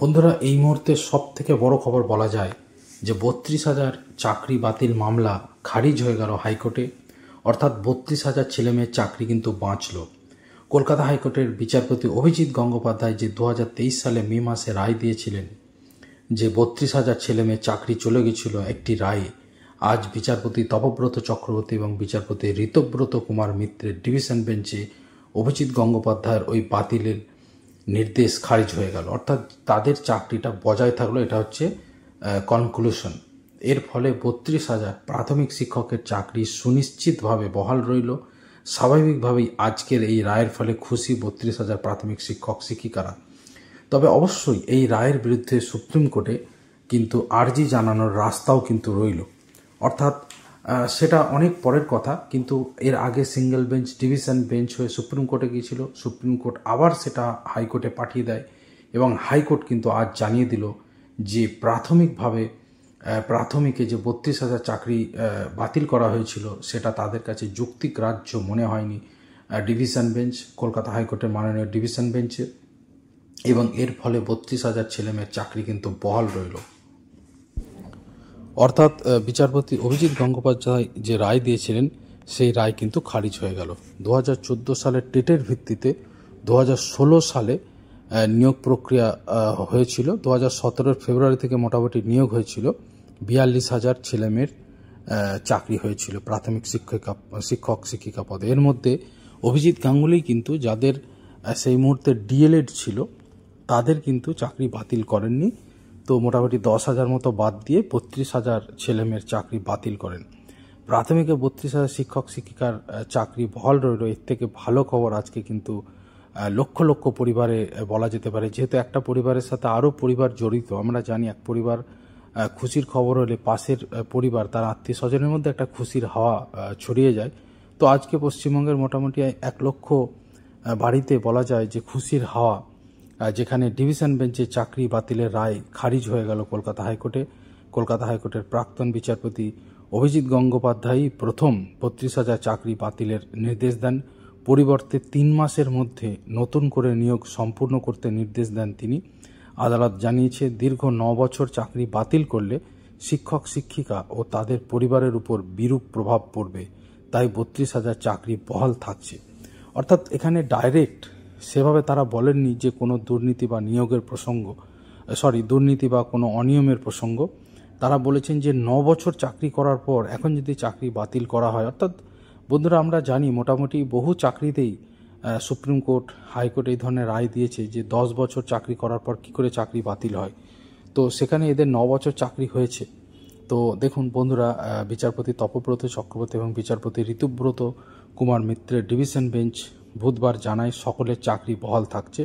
বন্ধুরা, এই মুহূর্তে সব থেকে বড় খবর বলা যায় যে 32,000 চাকরি বাতিল মামলা খারিজ হয়ে গেল হাইকোর্টে। অর্থাৎ 32,000 ছেলেমেয়ের চাকরি কিন্তু বাঁচল। কলকাতা হাইকোর্টের বিচারপতি অভিজিৎ গঙ্গোপাধ্যায় যে 2023 সালে মে মাসে রায় দিয়েছিলেন যে 32,000 ছেলেমেয়ের চাকরি চলে গেছিল, একটি রায়ে আজ বিচারপতি তপব্রত চক্রবর্তী এবং বিচারপতি ঋতব্রত কুমার মিত্রের ডিভিশন বেঞ্চে অভিজিৎ গঙ্গোপাধ্যায়ের ওই বাতিলের নির্দেশ খারিজ হয়ে গেল। অর্থাৎ তাদের চাকরিটা বজায় থাকলো, এটা হচ্ছে কনক্লুশন। এর ফলে 32,000 প্রাথমিক শিক্ষকের চাকরি সুনিশ্চিতভাবে বহাল রইল। স্বাভাবিকভাবেই আজকের এই রায়ের ফলে খুশি 32,000 প্রাথমিক শিক্ষক শিক্ষিকারা। তবে অবশ্যই এই রায়ের বিরুদ্ধে সুপ্রিম কোর্টে কিন্তু আর্জি জানানোর রাস্তাও কিন্তু রইল। অর্থাৎ সেটা অনেক পরের কথা, কিন্তু এর আগে সিঙ্গেল বেঞ্চ ডিভিশন বেঞ্চ হয়ে সুপ্রিম কোর্টে গিয়েছিল। সুপ্রিম কোর্ট আবার সেটা হাইকোর্টে পাঠিয়ে দেয় এবং হাইকোর্ট কিন্তু আজ জানিয়ে দিল যে প্রাথমিকে যে 32,000 চাকরি বাতিল করা হয়েছিল সেটা তাদের কাছে যুক্তিগ্রাহ্য মনে হয়নি ডিভিশন বেঞ্চ, কলকাতা হাইকোর্টের মাননীয় ডিভিশন বেঞ্চে, এবং এর ফলে 32,000 ছেলেমেয়ের চাকরি কিন্তু বহাল রইল। অর্থাৎ বিচারপতি অভিজিৎ গঙ্গোপাধ্যায় যে রায় দিয়েছিলেন সেই রায় কিন্তু খারিজ হয়ে গেল। 2014 সালের টেটের ভিত্তিতে 2016 সালে নিয়োগ প্রক্রিয়া হয়েছিল। 2017 ফেব্রুয়ারি থেকে মোটামুটি নিয়োগ হয়েছিল। 42,000 ছেলেমেয়ের চাকরি হয়েছিল প্রাথমিক শিক্ষক শিক্ষিকা পদে। এর মধ্যে অভিজিৎ গাঙ্গুলি কিন্তু যাদের সেই মুহূর্তে ডিএলএড ছিল তাদের কিন্তু চাকরি বাতিল করেননি। তো মোটামুটি 10,000 মতো বাদ দিয়ে 32,000 ছেলেমেয়ের চাকরি বাতিল করেন। প্রাথমিকে 32,000 শিক্ষক শিক্ষিকার চাকরি বহাল রইল। এর থেকে ভালো খবর আজকে কিন্তু লক্ষ লক্ষ পরিবারে বলা যেতে পারে, যেহেতু একটা পরিবারের সাথে আরও পরিবার জড়িত। আমরা জানি এক পরিবার খুশির খবর হলে পাশের পরিবার তার আত্মীয় স্বজনের মধ্যে একটা খুশির হাওয়া ছড়িয়ে যায়। তো আজকে পশ্চিমবঙ্গের মোটামুটি 1 লক্ষ বাড়িতে বলা যায় যে খুশির হাওয়া, যেখানে ডিভিশন বেঞ্চে চাকরি বাতিলের রায় খারিজ হয়ে গেল কলকাতা হাইকোর্টে। কলকাতা হাইকোর্টের প্রাক্তন বিচারপতি অভিজিৎ গঙ্গোপাধ্যায় প্রথম 32,000 চাকরি বাতিলের নির্দেশ দেন। পরিবর্তে 3 মাসের মধ্যে নতুন করে নিয়োগ সম্পূর্ণ করতে নির্দেশ দেন তিনি। আদালত জানিয়েছে দীর্ঘ 9 বছর চাকরি বাতিল করলে শিক্ষক শিক্ষিকা ও তাদের পরিবারের উপর বিরূপ প্রভাব পড়বে, তাই 32,000 চাকরি বহাল থাকছে। অর্থাৎ এখানে ডাইরেক্ট সেভাবে তারা বলেননি যে কোনো দুর্নীতি বা নিয়োগের দুর্নীতি বা কোনো অনিয়মের প্রসঙ্গ। তারা বলেছেন যে 9 বছর চাকরি করার পর এখন যদি চাকরি বাতিল করা হয়, অর্থাৎ বন্ধুরা আমরা জানি মোটামুটি বহু চাকরিতেই সুপ্রিম কোর্ট হাইকোর্ট এই ধরনের রায় দিয়েছে যে 10 বছর চাকরি করার পর কী করে চাকরি বাতিল হয়। তো সেখানে এদের 9 বছর চাকরি হয়েছে। তো দেখুন বন্ধুরা, বিচারপতি তপব্রত চক্রবর্তী এবং বিচারপতি ঋতব্রত কুমার মিত্রের ডিভিশন বেঞ্চ বুধবার জানায় সকলের চাকরি বহাল থাকছে।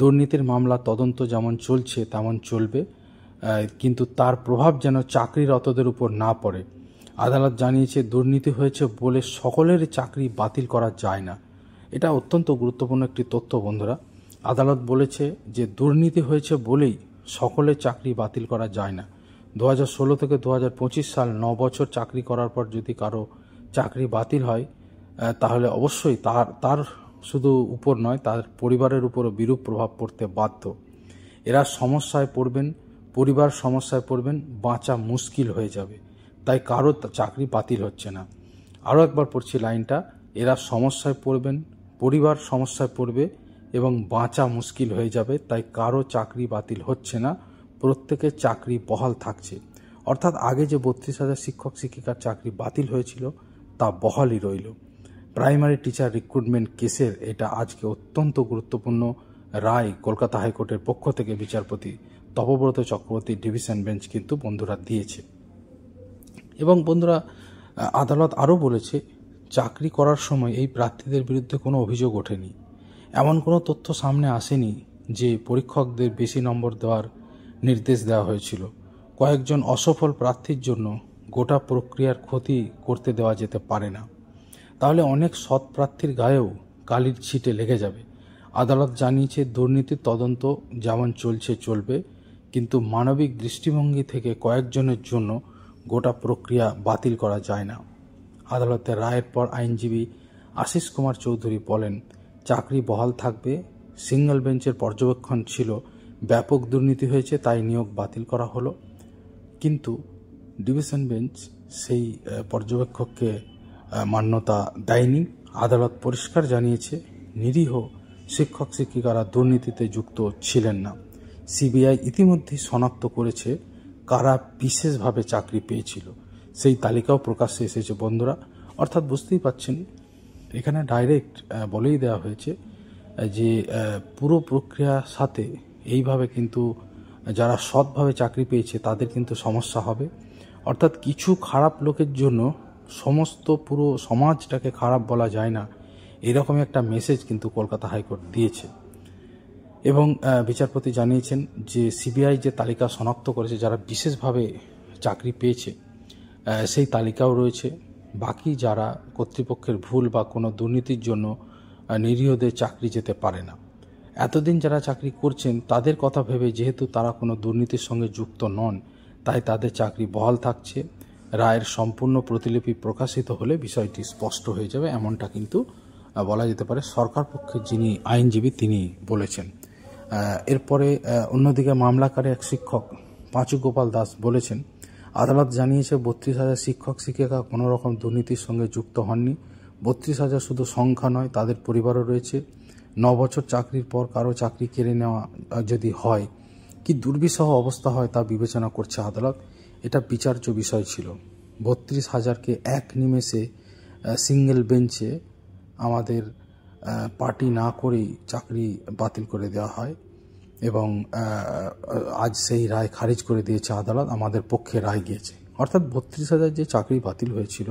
দুর্নীতির মামলা তদন্ত যেমন চলছে তেমন চলবে, কিন্তু তার প্রভাব যেন চাকরিরতদের উপর না পড়ে। আদালত জানিয়েছে দুর্নীতি হয়েছে বলে সকলের চাকরি বাতিল করা যায় না। এটা অত্যন্ত গুরুত্বপূর্ণ একটি তথ্য বন্ধুরা। আদালত বলেছে যে দুর্নীতি হয়েছে বলেই সকলের চাকরি বাতিল করা যায় না। 2016 থেকে 2025 সাল 9 বছর চাকরি করার পর যদি কারো চাকরি বাতিল হয় তাহলে অবশ্যই তার শুধু উপর নয়, তার পরিবারের উপরও বিরূপ প্রভাব পড়তে বাধ্য। এরা সমস্যায় পড়বেন, পরিবার সমস্যায় পড়বেন, বাঁচা মুশকিল হয়ে যাবে। তাই কারো চাকরি বাতিল হচ্ছে না। আরও একবার পড়ছি লাইনটা, এরা সমস্যায় পড়বেন, পরিবার সমস্যায় পড়বে এবং বাঁচা মুশকিল হয়ে যাবে। তাই কারো চাকরি বাতিল হচ্ছে না, প্রত্যেকের চাকরি বহাল থাকছে। অর্থাৎ আগে যে 32,000 শিক্ষক শিক্ষিকার চাকরি বাতিল হয়েছিল তা বহালই রইল। প্রাইমারি টিচার রিক্রুটমেন্ট কেসের এটা আজকে অত্যন্ত গুরুত্বপূর্ণ রায় কলকাতা হাইকোর্টের পক্ষ থেকে বিচারপতি তপব্রত চক্রবর্তী ডিভিশন বেঞ্চ কিন্তু বন্ধুরা দিয়েছে। এবং বন্ধুরা আদালত আরও বলেছে চাকরি করার সময় এই প্রার্থীদের বিরুদ্ধে কোনো অভিযোগ ওঠেনি। এমন কোনো তথ্য সামনে আসেনি যে পরীক্ষকদের বেশি নম্বর দেওয়ার নির্দেশ দেওয়া হয়েছিল। কয়েকজন অসফল প্রার্থীর জন্য গোটা প্রক্রিয়ার ক্ষতি করতে দেওয়া যেতে পারে না, তাহলে অনেক সৎ প্রার্থীর গায়েও কালির ছিটে লেগে যাবে। আদালত জানিয়েছে দুর্নীতির তদন্ত যেমন চলছে চলবে, কিন্তু মানবিক দৃষ্টিভঙ্গি থেকে কয়েকজনের জন্য গোটা প্রক্রিয়া বাতিল করা যায় না। আদালতের রায়ের পর আইনজীবী আশিস কুমার চৌধুরী বলেন চাকরি বহাল থাকবে। সিঙ্গল বেঞ্চের পর্যবেক্ষণ ছিল ব্যাপক দুর্নীতি হয়েছে, তাই নিয়োগ বাতিল করা হলো। কিন্তু ডিভিশন বেঞ্চ সেই পর্যবেক্ষককে মান্যতা দেয়নি। আদালত পরিষ্কার জানিয়েছে নিরীহ শিক্ষক শিক্ষিকারা দুর্নীতিতে যুক্ত ছিলেন না। সিবিআই ইতিমধ্যেই শনাক্ত করেছে কারা বিশেষভাবে চাকরি পেয়েছিল, সেই তালিকাও প্রকাশ্যে এসেছে বন্ধুরা। অর্থাৎ বুঝতেই পাচ্ছেন, এখানে ডাইরেক্ট বলেই দেওয়া হয়েছে যে পুরো প্রক্রিয়ার সাথে এইভাবে কিন্তু যারা সৎভাবে চাকরি পেয়েছে তাদের কিন্তু সমস্যা হবে। অর্থাৎ কিছু খারাপ লোকের জন্য সমস্ত পুরো সমাজটাকে খারাপ বলা যায় না, এরকম একটা মেসেজ কিন্তু কলকাতা হাইকোর্ট দিয়েছে। এবং বিচারপতি জানিয়েছেন যে সিবিআই যে তালিকা শনাক্ত করেছে যারা বিশেষভাবে চাকরি পেয়েছে, সেই তালিকাও রয়েছে। বাকি যারা কর্তৃপক্ষের ভুল বা কোনো দুর্নীতির জন্য নিরীহদের চাকরি যেতে পারে না, এতদিন যারা চাকরি করছেন তাদের কথা ভেবে যেহেতু তারা কোনো দুর্নীতির সঙ্গে যুক্ত নন, তাই তাদের চাকরি বহাল থাকছে। রায়ের সম্পূর্ণ প্রতিলিপি প্রকাশিত হলে বিষয়টি স্পষ্ট হয়ে যাবে, এমনটা কিন্তু বলা যেতে পারে সরকার পক্ষের যিনি আইনজীবী তিনি বলেছেন। এরপরে অন্যদিকে মামলাকারী এক শিক্ষক পাঁচু গোপাল দাস বলেছেন, আদালত জানিয়েছে 32,000 শিক্ষক শিক্ষিকা কোনো রকম দুর্নীতির সঙ্গে যুক্ত হননি। 32,000 শুধু সংখ্যা নয়, তাদের পরিবারও রয়েছে। 9 বছর চাকরির পর কারো চাকরি কেড়ে নেওয়া যদি হয়, কি দুর্বিষহ অবস্থা হয় তা বিবেচনা করছে আদালত। এটা বিচার্য বিষয় ছিল। 32,000কে এক নিমেষে সিঙ্গেল বেঞ্চে আমাদের পার্টি না করেই চাকরি বাতিল করে দেওয়া হয় এবং আজ সেই রায় খারিজ করে দিয়েছে আদালত, আমাদের পক্ষে রায় গিয়েছে। অর্থাৎ 32,000 যে চাকরি বাতিল হয়েছিল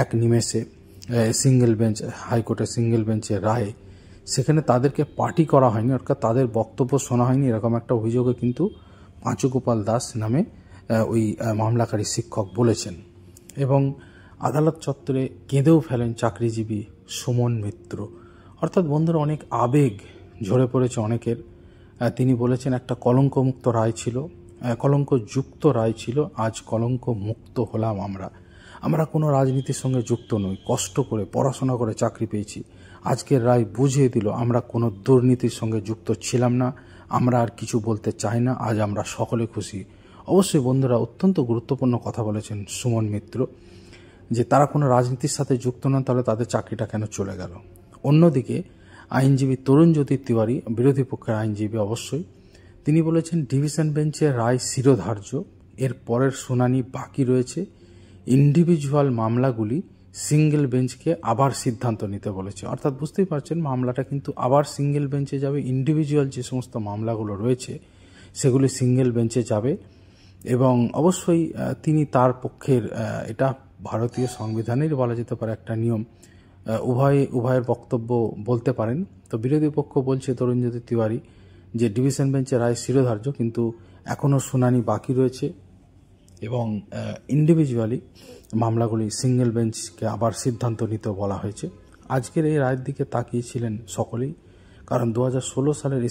এক নিমেষে সিঙ্গেল বেঞ্চ, হাইকোর্টের সিঙ্গেল বেঞ্চের রায়ে, সেখানে তাদেরকে পার্টি করা হয়নি, অর্থাৎ তাদের বক্তব্য শোনা হয়নি, এরকম একটা অভিযোগে কিন্তু পাঁচু গোপাল দাস নামে ওই মামলাকারী শিক্ষক বলেছেন। এবং আদালত চত্বরে কেঁদেও ফেলেন চাকরিজীবী সুমন মিত্র। অর্থাৎ বন্ধুরা, অনেক আবেগ ঝরে পড়েছে অনেকের। তিনি বলেছেন একটা কলঙ্কমুক্ত রায় ছিল, কলঙ্কযুক্ত রায় ছিল, আজ কলঙ্ক মুক্ত হলাম আমরা কোনো রাজনীতির সঙ্গে যুক্ত নই, কষ্ট করে পড়াশোনা করে চাকরি পেয়েছি। আজকের রায় বুঝিয়ে দিল আমরা কোনো দুর্নীতির সঙ্গে যুক্ত ছিলাম না, আমরা আর কিছু বলতে চাই না, আজ আমরা সকলে খুশি। অবশ্যই বন্ধুরা, অত্যন্ত গুরুত্বপূর্ণ কথা বলেছেন সুমন মিত্র, যে তারা কোনো রাজনীতির সাথে যুক্ত নন, তাহলে তাদের চাকরিটা কেন চলে গেল। অন্যদিকে আইনজীবী তরুণজ্যোতি তিওয়ারি, বিরোধী পক্ষের আইনজীবী অবশ্যই, তিনি বলেছেন ডিভিশন বেঞ্চের রায় শিরোধার্য, এর পরের শুনানি বাকি রয়েছে। ইন্ডিভিজুয়াল মামলাগুলি সিঙ্গেল বেঞ্চকে আবার সিদ্ধান্ত নিতে বলেছে। অর্থাৎ বুঝতেই পারছেন, মামলাটা কিন্তু আবার সিঙ্গেল বেঞ্চে যাবে। ইন্ডিভিজুয়াল যে সমস্ত মামলাগুলো রয়েছে সেগুলি সিঙ্গেল বেঞ্চে যাবে। এবং অবশ্যই তিনি তার পক্ষের, এটা ভারতীয় সংবিধানের বলা যেতে পারে একটা নিয়ম, উভয়ের বক্তব্য বলতে পারেন। তো বিরোধী পক্ষ বলছে তরুণজ্যোতি তিওয়ারি যে ডিভিশন বেঞ্চের রায় শিরোধার্য, কিন্তু এখনও শুনানি বাকি রয়েছে এবং ইন্ডিভিজুয়ালি মামলাগুলি সিঙ্গেল বেঞ্চকে আবার সিদ্ধান্ত নিতে বলা হয়েছে। আজকের এই রায়ের দিকে তাকিয়েছিলেন সকলেই, কারণ 2016 সালের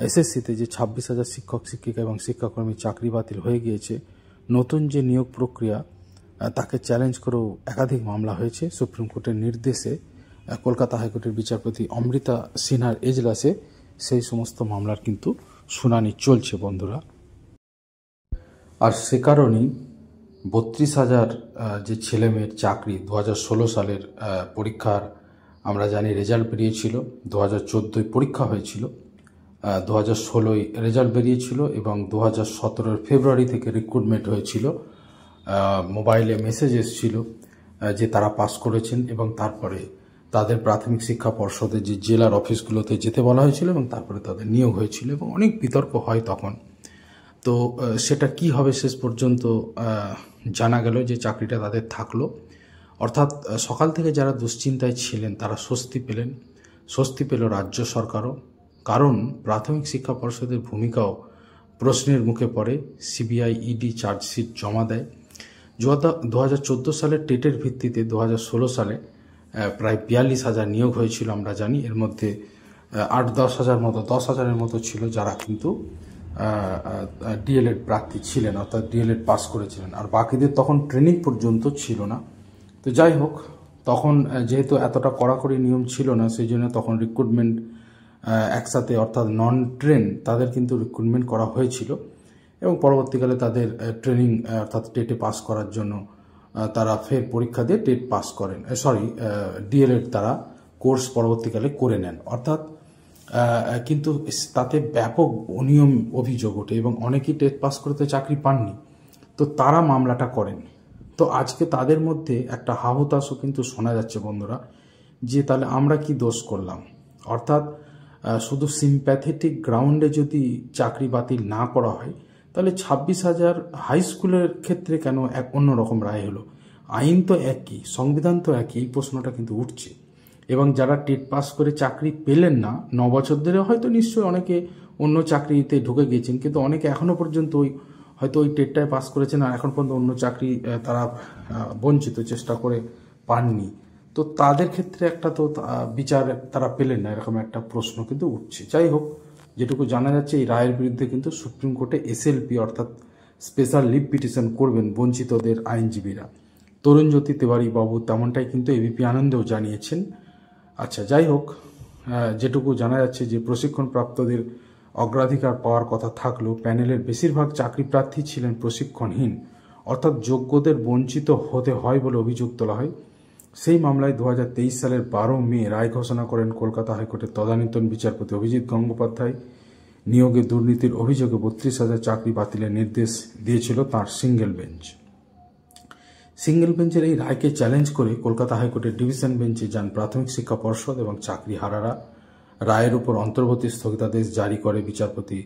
এসএসসিতে যে 26,000 শিক্ষক শিক্ষিকা এবং শিক্ষাকর্মী চাকরি বাতিল হয়ে গিয়েছে, নতুন যে নিয়োগ প্রক্রিয়া তাকে চ্যালেঞ্জ করেও একাধিক মামলা হয়েছে। সুপ্রিম কোর্টের নির্দেশে কলকাতা হাইকোর্টের বিচারপতি অমৃতা সিনহার এজলাসে সেই সমস্ত মামলার কিন্তু শুনানি চলছে বন্ধুরা। আর সে কারণেই 32,000 যে ছেলেমেয়ের চাকরি 2016 সালের পরীক্ষার আমরা জানি রেজাল্ট বেরিয়েছিল, 2014 পরীক্ষা হয়েছিল, 2016 রেজাল্ট বেরিয়েছিল এবং 2017 ফেব্রুয়ারি থেকে রিক্রুটমেন্ট হয়েছিল। মোবাইলে মেসেজ এসেছিল যে তারা পাস করেছেন এবং তারপরে তাদের প্রাথমিক শিক্ষা পর্ষদের যে জেলার অফিসগুলোতে যেতে বলা হয়েছিল এবং তারপরে তাদের নিয়োগ হয়েছিল এবং অনেক বিতর্ক হয় তখন। তো সেটা কি হবে শেষ পর্যন্ত জানা গেল যে চাকরিটা তাদের থাকলো। অর্থাৎ সকাল থেকে যারা দুশ্চিন্তায় ছিলেন তারা স্বস্তি পেল রাজ্য সরকারও, কারণ প্রাথমিক শিক্ষা পর্ষদের ভূমিকাও প্রশ্নের মুখে পড়ে। সিবিআই ইডি চার্জশিট জমা দেয়। 2014 সালের টেটের ভিত্তিতে 2016 সালে প্রায় 42,000 নিয়োগ হয়েছিল আমরা জানি। এর মধ্যে 10,000-এর মতো ছিল যারা কিন্তু ডিএলএড প্রার্থী ছিলেন, অর্থাৎ ডিএলএড পাস করেছিলেন, আর বাকিদের তখন ট্রেনিং পর্যন্ত ছিল না। তো যাই হোক, তখন যেহেতু এতটা কড়াকড়ি নিয়ম ছিল না, সেই জন্য তখন রিক্রুটমেন্ট একসাথে অর্থাৎ নন ট্রেন তাদের কিন্তু রিক্রুটমেন্ট করা হয়েছিল এবং পরবর্তীকালে তাদের ট্রেনিং অর্থাৎ টেটে পাস করার জন্য তারা ফের পরীক্ষা দিয়ে টেট পাস করেন, ডিএলএড তারা কোর্স পরবর্তীকালে করে নেন। অর্থাৎ কিন্তু তাতে ব্যাপক অনিয়ম অভিযোগ ওঠে এবং অনেকেই টেট পাস করতে চাকরি পাননি, তো তারা মামলাটা করেন। তো আজকে তাদের মধ্যে একটা হাহুতাশও কিন্তু শোনা যাচ্ছে বন্ধুরা, যে তাহলে আমরা কি দোষ করলাম। অর্থাৎ শুধু সিম্প্যাথেটিক গ্রাউন্ডে যদি চাকরি বাতিল না করা হয়, তাহলে 26,000 হাই স্কুলের ক্ষেত্রে কেন এক অন্যরকম রায় হলো? আইন তো একই, সংবিধান তো একই, এই প্রশ্নটা কিন্তু উঠছে। এবং যারা টেট পাস করে চাকরি পেলেন না 9 বছর ধরে, হয়তো নিশ্চয়ই অনেকে অন্য চাকরিতে ঢুকে গিয়েছেন, কিন্তু অনেকে এখনো পর্যন্ত হয়তো ওই টেটটায় পাস করেছেন আর এখন পর্যন্ত অন্য চাকরি তারা বঞ্চিত, চেষ্টা করে পাননি। তো তাদের ক্ষেত্রে একটা তো বিচার তারা পেলেন না, এরকম একটা প্রশ্ন কিন্তু উঠছে। যাই হোক, যেটুকু জানা যাচ্ছে এই রায়ের বিরুদ্ধে কিন্তু সুপ্রিম কোর্টে এসএলপি অর্থাৎ স্পেশাল লিভ পিটিশন করবেন বঞ্চিতদের আইনজীবীরা। তরুণজ্যোতি তেওয়ারি বাবু তেমনটাই কিন্তু এবিপি আনন্দেও জানিয়েছেন। আচ্ছা, যাই হোক, যেটুকু জানা যাচ্ছে যে প্রশিক্ষণপ্রাপ্তদের অগ্রাধিকার পাওয়ার কথা থাকলেও প্যানেলের বেশিরভাগ চাকরি প্রার্থী ছিলেন প্রশিক্ষণহীন, অর্থাৎ যোগ্যদের বঞ্চিত হতে হয় বলে অভিযোগ তোলা হয়। সেই মামলায় 2023 সালের 12 মে রায় ঘোষণা করেন কলকাতা হাইকোর্টের তদানীন্তন বিচারপতি অভিজিৎ গঙ্গোপাধ্যায়। নিয়োগে দুর্নীতির অভিযোগে 32,000 চাকরি বাতিলের নির্দেশ দিয়েছিল তাঁর সিঙ্গেল বেঞ্চ। সিঙ্গেল বেঞ্চের এই রায়কে চ্যালেঞ্জ করে কলকাতা হাইকোর্টের ডিভিশন বেঞ্চে যান প্রাথমিক শিক্ষা পর্ষদ এবং চাকরিহারারা। রায়ের উপর অন্তর্বর্তী স্থগিতাদেশ জারি করে বিচারপতি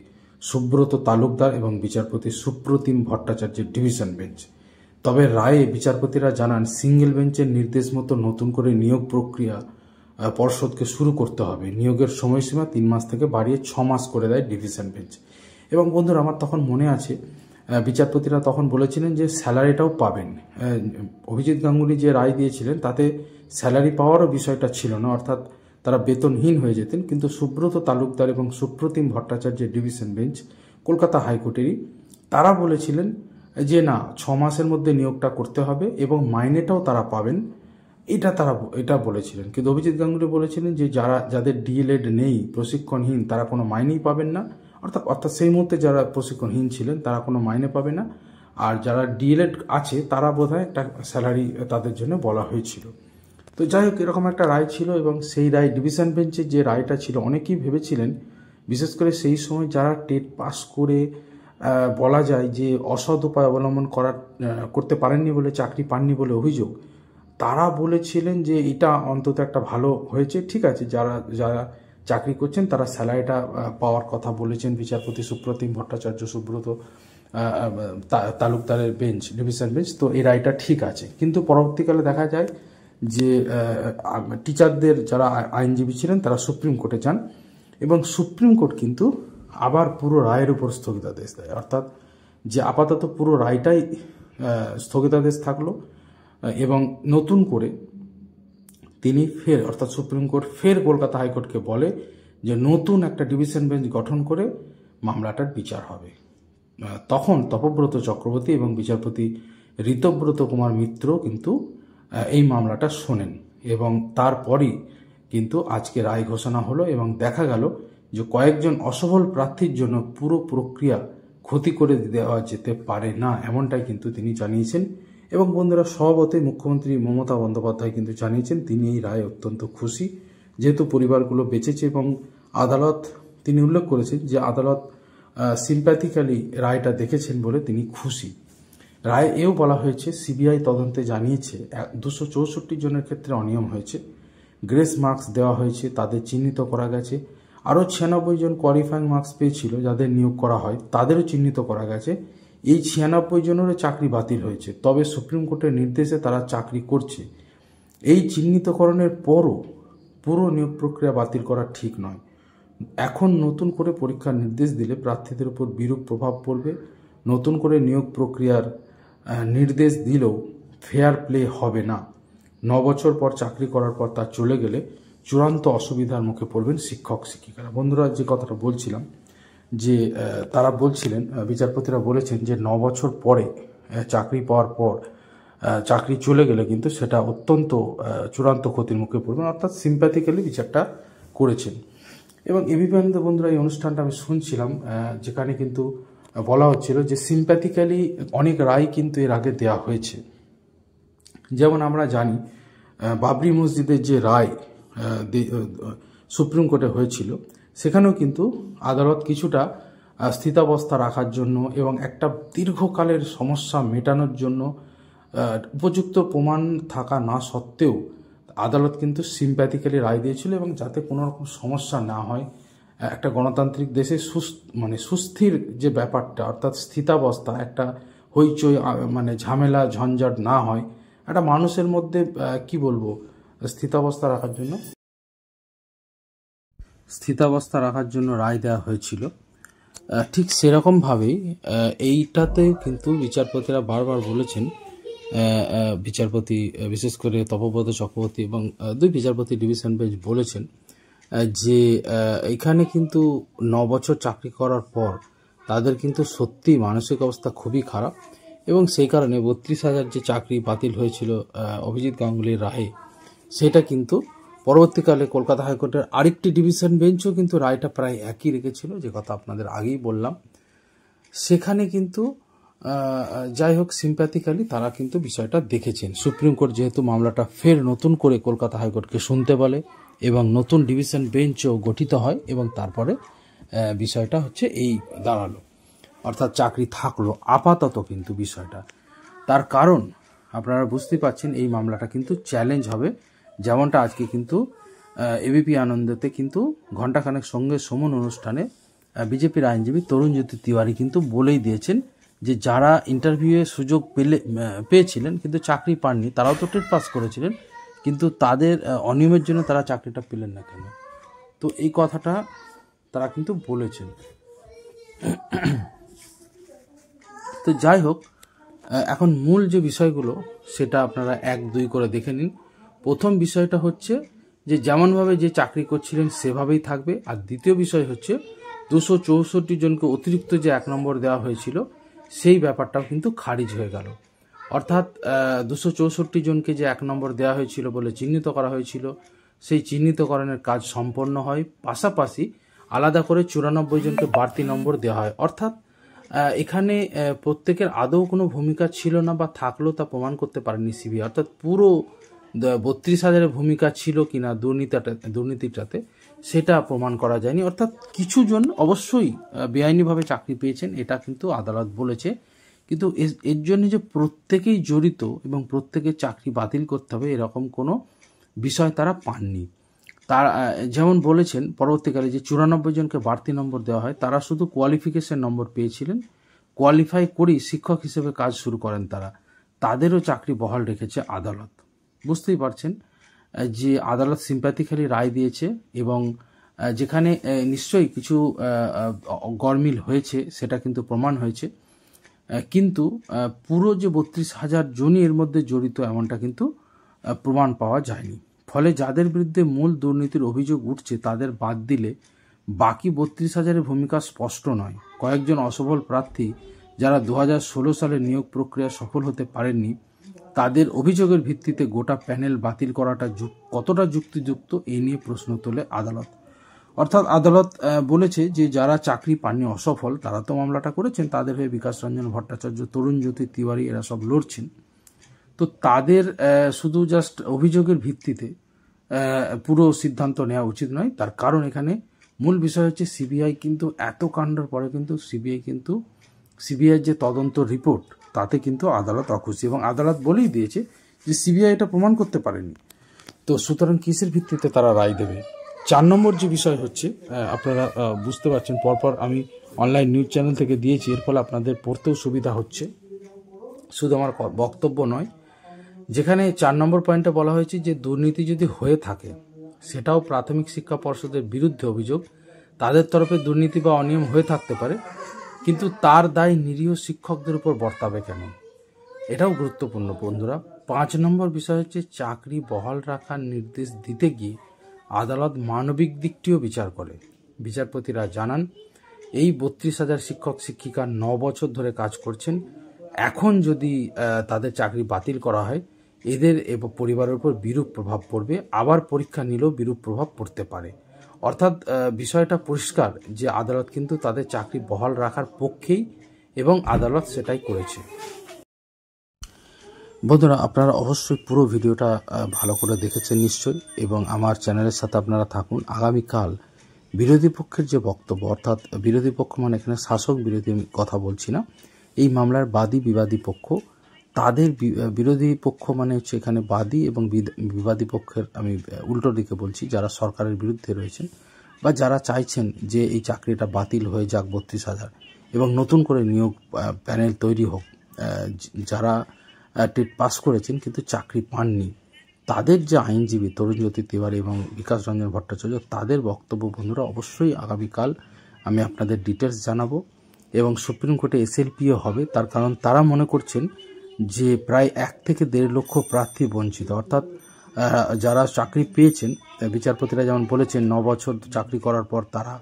সুব্রত তালুকদার এবং বিচারপতি সুপ্রতিম ভট্টাচার্যের ডিভিশন বেঞ্চ। তবে রায়ে বিচারপতিরা জানান সিঙ্গেল বেঞ্চের নির্দেশ মতো নতুন করে নিয়োগ প্রক্রিয়া পর্ষদকে শুরু করতে হবে। নিয়োগের সময়সীমা 3 মাস থেকে বাড়িয়ে 6 মাস করে দেয় ডিভিশন বেঞ্চ। এবং বন্ধুরা, আমার তখন মনে আছে বিচারপতিরা তখন বলেছিলেন যে স্যালারিটাও পাবেন। অভিজিৎ গাঙ্গুলি যে রায় দিয়েছিলেন তাতে স্যালারি পাওয়ারও বিষয়টা ছিল না, অর্থাৎ তারা বেতনহীন হয়ে যেতেন। কিন্তু সুব্রত তালুকদার এবং সুপ্রতিম ভট্টাচার্যের ডিভিশন বেঞ্চ কলকাতা হাইকোর্টেরই, তারা বলেছিলেন যে না, 6 মাসের মধ্যে নিয়োগটা করতে হবে এবং মাইনেটাও তারা পাবেন, এটা বলেছিলেন। কিন্তু অভিজিৎ গাঙ্গুলি বলেছিলেন যে যাদের ডিএলএড নেই, প্রশিক্ষণহীন, তারা কোনো মাইনেই পাবেন না। অর্থাৎ সেই মুহূর্তে যারা প্রশিক্ষণহীন ছিলেন তারা কোনো মাইনে পাবে না, আর যারা ডিএলএড আছে তারা বোধহয় একটা স্যালারি তাদের জন্য বলা হয়েছিল। তো যাই হোক, এরকম একটা রায় ছিল এবং সেই রায় ডিভিশন বেঞ্চের যে রায়টা ছিল, অনেকেই ভেবেছিলেন, বিশেষ করে সেই সময় যারা টেট পাস করে বলা যায় যে অসৎ উপায় অবলম্বন করতে পারেননি বলে চাকরি পাননি বলে অভিযোগ, তারা বলেছিলেন যে এটা অন্তত একটা ভালো হয়েছে। ঠিক আছে, যারা চাকরি করছেন তারা স্যালারিটা পাওয়ার কথা বলেছেন বিচারপতি সুপ্রতিম ভট্টাচার্য, সুব্রত তালুকদারের বেঞ্চ, ডিভিশন বেঞ্চ। তো এই রায়টা ঠিক আছে। কিন্তু পরবর্তীকালে দেখা যায় যে টিচারদের যারা আইনজীবী ছিলেন তারা সুপ্রিম কোর্টে যান এবং সুপ্রিম কোর্ট কিন্তু আবার পুরো রায়ের উপর স্থগিতাদেশ দেয়। অর্থাৎ যে আপাতত পুরো রায়টাই স্থগিতাদেশ থাকলো এবং নতুন করে তিনি অর্থাৎ সুপ্রিম কোর্ট ফের কলকাতা হাইকোর্টকে বলে যে নতুন একটা ডিভিশন বেঞ্চ গঠন করে মামলাটার বিচার হবে। তখন তপব্রত চক্রবর্তী এবং বিচারপতি ঋতব্রত কুমার মিত্র কিন্তু এই মামলাটা শোনেন এবং তারপরই কিন্তু আজকে রায় ঘোষণা হলো এবং দেখা গেল যে কয়েকজন অসফল প্রার্থীর জন্য পুরো প্রক্রিয়া ক্ষতি করে দেওয়া যেতে পারে না, এমনটাই কিন্তু তিনি জানিয়েছেন। এবং বন্ধুরা, স্বভাবতই মুখ্যমন্ত্রী মমতা বন্দ্যোপাধ্যায় কিন্তু জানিয়েছেন তিনি এই রায়ে অত্যন্ত খুশি, যেহেতু পরিবারগুলো বেঁচেছে এবং আদালত, তিনি উল্লেখ করেছেন যে আদালত সিম্প্যাথিক্যালি রায়টা দেখেছেন বলে তিনি খুশি। রায়ে এও বলা হয়েছে সিবিআই তদন্তে জানিয়েছে 264 জনের ক্ষেত্রে অনিয়ম হয়েছে, গ্রেস মার্কস দেওয়া হয়েছে, তাদের চিহ্নিত করা গেছে। আরও 96 জন কোয়ালিফাইং মার্কস পেয়েছিল যাদের নিয়োগ করা হয়, তাদেরও চিহ্নিত করা গেছে। এই 96 জনেরও চাকরি বাতিল হয়েছে, তবে সুপ্রিম কোর্টের নির্দেশে তারা চাকরি করছে। এই চিহ্নিতকরণের পরও পুরো নিয়োগ প্রক্রিয়া বাতিল করা ঠিক নয়। এখন নতুন করে পরীক্ষার নির্দেশ দিলে প্রার্থীদের উপর বিরূপ প্রভাব পড়বে। নতুন করে নিয়োগ প্রক্রিয়ার নির্দেশ দিলেও ফেয়ার প্লে হবে না। 9 বছর পর চাকরি করার পর তা চলে গেলে চূড়ান্ত অসুবিধার মুখে পড়বেন শিক্ষক শিক্ষিকারা। বন্ধুরা, যে কথাটা বলছিলাম যে তারা বলছিলেন, বিচারপতিরা বলেছেন যে 9 বছর পরে চাকরি পাওয়ার পর চাকরি চলে গেলে কিন্তু সেটা অত্যন্ত চূড়ান্ত ক্ষতির মুখে পড়বেন, অর্থাৎ সিম্প্যাথিক্যালি বিচারটা করেছেন। এবং এবিপি আনন্দ বন্ধুরা এই অনুষ্ঠানটা আমি শুনছিলাম, যেখানে কিন্তু বলা হচ্ছিল যে সিম্প্যাথিক্যালি অনেক রায় কিন্তু এর আগে দেওয়া হয়েছে। যেমন আমরা জানি বাবরি মসজিদের যে রায় সুপ্রিম কোর্টে হয়েছিল, সেখানেও কিন্তু আদালত কিছুটা স্থিতাবস্থা রাখার জন্য এবং একটা দীর্ঘকালের সমস্যা মেটানোর জন্য উপযুক্ত প্রমাণ থাকা না সত্ত্বেও আদালত কিন্তু সিম্প্যাথিক্যালি রায় দিয়েছিল, এবং যাতে কোনো রকম সমস্যা না হয়, একটা গণতান্ত্রিক দেশে সুস্থির যে ব্যাপারটা, অর্থাৎ স্থিতাবস্থা, একটা হইচই মানে ঝামেলা ঝঞ্ঝাট না হয়, একটা মানুষের মধ্যে কি বলবো স্থিতাবস্থা রাখার জন্য রায় দেওয়া হয়েছিল। ঠিক সেরকমভাবেই এইটাতেও কিন্তু বিচারপতিরা বারবার বলেছেন, বিচারপতি বিশেষ করে তপব্রত চক্রবর্তী এবং দুই বিচারপতি ডিভিশন বেঞ্চ বলেছেন যে এখানে কিন্তু 9 বছর চাকরি করার পর তাদের কিন্তু সত্যি মানসিক অবস্থা খুবই খারাপ, এবং সেই কারণে 32,000 যে চাকরি বাতিল হয়েছিল অভিজিৎ গাঙ্গুলির রায়ে, সেটা কিন্তু পরবর্তীকালে কলকাতা হাইকোর্টের আরেকটি ডিভিশন বেঞ্চও কিন্তু রায়টা প্রায় একই রেখেছিল, যে কথা আপনাদের আগেই বললাম। সেখানে কিন্তু যাই হোক সিম্প্যাথিক্যালি তারা কিন্তু বিষয়টা দেখেছেন। সুপ্রিম কোর্ট যেহেতু মামলাটা ফের নতুন করে কলকাতা হাইকোর্টকে শুনতে বলে এবং নতুন ডিভিশন বেঞ্চও গঠিত হয়, এবং তারপরে বিষয়টা হচ্ছে এই দাঁড়ালো, অর্থাৎ চাকরি থাকলো আপাতত। কিন্তু বিষয়টা তার কারণ আপনারা বুঝতেই পারছেন, এই মামলাটা কিন্তু চ্যালেঞ্জ হবে, যেমনটা আজকে কিন্তু এবিপি আনন্দতে কিন্তু ঘণ্টাখানেক সঙ্গে সমন অনুষ্ঠানে বিজেপির আইনজীবী তরুণজ্যোতি তিওয়ারি কিন্তু বলেই দিয়েছেন যে যারা ইন্টারভিউয়ে সুযোগ পেয়েছিলেন কিন্তু চাকরি পাননি, তারাও তো টেট পাস করেছিলেন, কিন্তু তাদের অনিয়মের জন্য তারা চাকরিটা পেলেন না কেন। তো এই কথাটা তারা কিন্তু বলেছেন। তো যাই হোক, এখন মূল যে বিষয়গুলো সেটা আপনারা 1-2 করে দেখে নিন। প্রথম বিষয়টা হচ্ছে যে যেমনভাবে যে চাকরি করছিলেন সেভাবেই থাকবে, আর দ্বিতীয় বিষয় হচ্ছে 264 জনকে অতিরিক্ত যে 1 নম্বর দেওয়া হয়েছিল সেই ব্যাপারটাও কিন্তু খারিজ হয়ে গেল। অর্থাৎ 264 জনকে যে 1 নম্বর দেওয়া হয়েছিল বলে চিহ্নিত করা হয়েছিল, সেই চিহ্নিতকরণের কাজ সম্পন্ন হয়, পাশাপাশি আলাদা করে 94 জনকে বাড়তি নম্বর দেওয়া হয়। অর্থাৎ এখানে প্রত্যেকের আদৌ কোনো ভূমিকা ছিল না বা থাকলেও তা প্রমাণ করতে পারেনি সিবিআই। অর্থাৎ পুরো 32,000-এর ভূমিকা ছিল কিনা দুর্নীতিটাতে, সেটা প্রমাণ করা যায়নি। অর্থাৎ কিছু জন অবশ্যই বেআইনিভাবে চাকরি পেয়েছেন, এটা কিন্তু আদালত বলেছে, কিন্তু এর জন্য যে প্রত্যেকেই জড়িত এবং প্রত্যেকের চাকরি বাতিল করতে হবে এরকম কোনো বিষয় তারা পাননি। তারা যেমন বলেছেন পরবর্তীকালে যে 94 জনকে বাড়তি নম্বর দেওয়া হয়, তারা শুধু কোয়ালিফিকেশন নম্বর পেয়েছিলেন, কোয়ালিফাই করেই শিক্ষক হিসেবে কাজ শুরু করেন তারা, তাদেরও চাকরি বহাল রেখেছে আদালত। বুঝতেই পারছেন যে আদালত সিম্প্যাথিক্যালি রায় দিয়েছে, এবং যেখানে নিশ্চয়ই কিছু গরমিল হয়েছে সেটা কিন্তু প্রমাণ হয়েছে, কিন্তু পুরো যে 32,000 জনই এর মধ্যে জড়িত এমনটা কিন্তু প্রমাণ পাওয়া যায়নি। ফলে যাদের বিরুদ্ধে মূল দুর্নীতির অভিযোগ উঠছে তাদের বাদ দিলে বাকি 32,000-এর ভূমিকা স্পষ্ট নয়। কয়েকজন অসফল প্রার্থী যারা 2016 সালে নিয়োগ প্রক্রিয়া সফল হতে পারেননি, তাদের অভিযোগের ভিত্তিতে গোটা প্যানেল বাতিল করাটা কতটা যুক্তিযুক্ত এই নিয়ে প্রশ্ন তোলে আদালত। অর্থাৎ আদালত বলেছে যে যারা চাকরি পাননি, অসফল, তারা তো মামলাটা করেছেন, তাদের হয়ে বিকাশ রঞ্জন ভট্টাচার্য, তরুণজ্যোতি তিওয়ারি এরা সব লড়ছেন, তো তাদের শুধু জাস্ট অভিযোগের ভিত্তিতে পুরো সিদ্ধান্ত নেওয়া উচিত নয়। তার কারণ এখানে মূল বিষয় হচ্ছে সিবিআই কিন্তু এত কাণ্ডর পরে কিন্তু সিবিআই যে তদন্ত রিপোর্ট তাতে কিন্তু আদালত অখুশি, এবং আদালত বলেই দিয়েছে যে সিবিআই এটা প্রমাণ করতে পারেনি। তো সুতরাং কিসের ভিত্তিতে তারা রায় দেবে? 4 নম্বর যে বিষয় হচ্ছে, আপনারা বুঝতে পারছেন, পরপর আমি অনলাইন নিউজ চ্যানেল থেকে দিয়েছি, এর ফলে আপনাদের পড়তেও সুবিধা হচ্ছে, শুধু আমার বক্তব্য নয়। যেখানে 4 নম্বর পয়েন্টে বলা হয়েছে যে দুর্নীতি যদি হয়ে থাকে, সেটাও প্রাথমিক শিক্ষা পর্ষদের বিরুদ্ধে অভিযোগ, তাদের তরফে দুর্নীতি বা অনিয়ম হয়ে থাকতে পারে, কিন্তু তার দায় নিরীহ শিক্ষকদের উপর বর্তাবে কেন? এটাও গুরুত্বপূর্ণ বন্ধুরা। 5 নম্বর বিষয় হচ্ছে চাকরি বহাল রাখার নির্দেশ দিতে গিয়ে আদালত মানবিক দিকটিও বিচার করে। বিচারপতিরা জানান, এই 32,000 শিক্ষক শিক্ষিকা 9 বছর ধরে কাজ করছেন, এখন যদি তাদের চাকরি বাতিল করা হয়, এদের পরিবারের উপর বিরূপ প্রভাব পড়বে, আবার পরীক্ষা নিলেও বিরূপ প্রভাব পড়তে পারে। অর্থাৎ বিষয়টা পরিষ্কার যে আদালত কিন্তু তাদের চাকরি বহাল রাখার পক্ষেই এবং আদালত সেটাই করেছে। বন্ধুরা, আপনারা অবশ্যই পুরো ভিডিওটা ভালো করে দেখেছেন নিশ্চয়ই, এবং আমার চ্যানেলের সাথে আপনারা থাকুন। আগামীকাল বিরোধী পক্ষের যে বক্তব্য, অর্থাৎ বিরোধী পক্ষ মানে এখানে শাসক বিরোধী কথা বলছি না, এই মামলার বাদী বিবাদী পক্ষ, তাদের বিরোধী পক্ষ মানে হচ্ছে এখানে বাদী এবং বিবাদী পক্ষের, আমি উল্টো দিকে বলছি, যারা সরকারের বিরুদ্ধে রয়েছেন বা যারা চাইছেন যে এই চাকরিটা বাতিল হয়ে যাক 32,000 এবং নতুন করে নিয়োগ প্যানেল তৈরি হোক, যারা টেট পাস করেছেন কিন্তু চাকরি পাননি, তাদের যে আইনজীবী তরুণজ্যোতি তিওয়ারি এবং বিকাশ রঞ্জন ভট্টাচার্য, তাদের বক্তব্য বন্ধুরা অবশ্যই আগামীকাল আমি আপনাদের ডিটেলস জানাবো। এবং সুপ্রিম কোর্টে SLPও হবে, তার কারণ তারা মনে করছেন যে প্রায় 1 থেকে 1.5 লক্ষ প্রার্থী বঞ্চিত, অর্থাৎ যারা চাকরি পেয়েছেন, বিচারপতিরা যেমন বলেছেন 9 বছর চাকরি করার পর তারা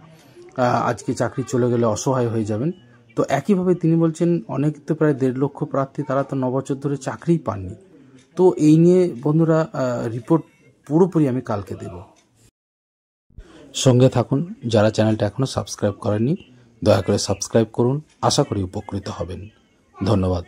আজকে চাকরি চলে গেলে অসহায় হয়ে যাবেন, তো একইভাবে তিনি বলছেন অনেক তো প্রায় 1.5 লক্ষ প্রার্থী, তারা তো 9 বছর ধরে চাকরিই পাননি। তো এই নিয়ে বন্ধুরা রিপোর্ট পুরোপুরি আমি কালকে দেব। সঙ্গে থাকুন। যারা চ্যানেলটা এখনো সাবস্ক্রাইব করেননি দয়া করে সাবস্ক্রাইব করুন, আশা করি উপকৃত হবেন। ধন্যবাদ।